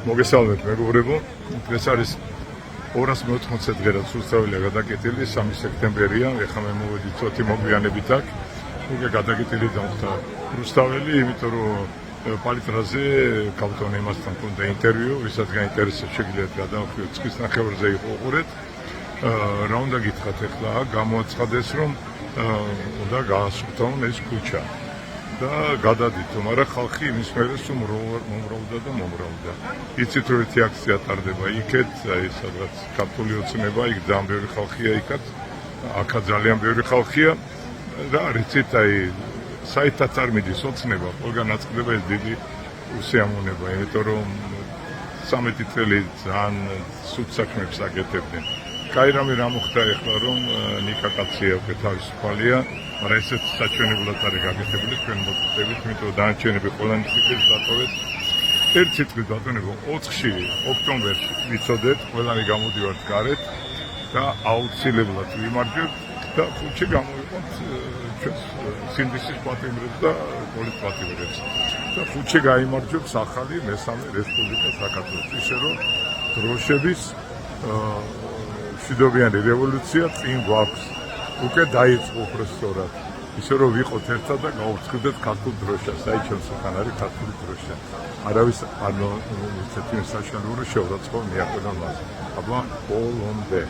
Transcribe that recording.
მოგესალმებით მეგობრებო, დღეს არის 280 დღე რაც რუსთაველია გადაკეტილი, 3 სექტემბერია, ეხლა მე მოვედი ცოტი მოგვიანებით აქ. უკვე გადაკეტილი დამხდა რუსთაველი, იმიტომ რომ პალიტრაზე კავტონ იმასთან ქონდა ინტერვიუ, ვისაც გაინტერესებს შეგიძლიათ გადავხვიოთ წყლის ნახევარზე იყო უყურეთ. რა უნდა გითხრათ ახლა, გამოაცხადეს რომ უნდა გაასუფთავონ ეს ქუჩა. და გადადით, მაგრამ ხალხი იმის მერეს მომრავლდა და მომრავლდა. იცით რომ ერთი აქცია ტარდება იქეთ, აი სადღაც ქართული ოცნება, იქ ძალიან ბევრი ხალხია იქაც, აქა ძალიან ბევრი ხალხია. რა არიცით, აი საერთოდ არ მიდის ოცნება, ყველგან აწყდება ეს დიდი უსიამოვნება, იმიტომ რომ 13 წელი ძალიან სულ საქმეებს აკეთებდნენ. კაი რამე რა მოხდა ახლა რომ ნიკა კაცია უკვე თავისუფალია, მაგრამ ესეც საჩვენებლად არის გაკეთებული თქვენ მოწოდებით, იმიტომ რომ დანარჩენები ყველანი ციკლის დატოვეთ. ერთ სიტყვით ბატონებო, 4-ში ოქტომბერს ვიცოდეთ, ყველანი გამოდივართ გარეთ და აუცილებლად ვიმარჯვებთ და 5-ში გამოვიყოთ ჩვენს სინდისის პატიმრებს და პოლიტპატიმრებს. და 5-ში გაიმარჯვებს ახალი მესამე რესპუბლიკა საქართველოს. ისე რომ დროშების მშვიდობიანი რევოლუცია წინ გვაქვს. უკვე დაიწყო უბრალოდ. ისე რომ ვიყოთ ერთად და გავუცხადოთ ქართულ დროშას. აი ჩემს უკან არის ქართული დროშა. არავის არ მოიცეთ იმ საშუალებას შეურაცხყოფა მიაყენა მას. აბა ბოლომდე.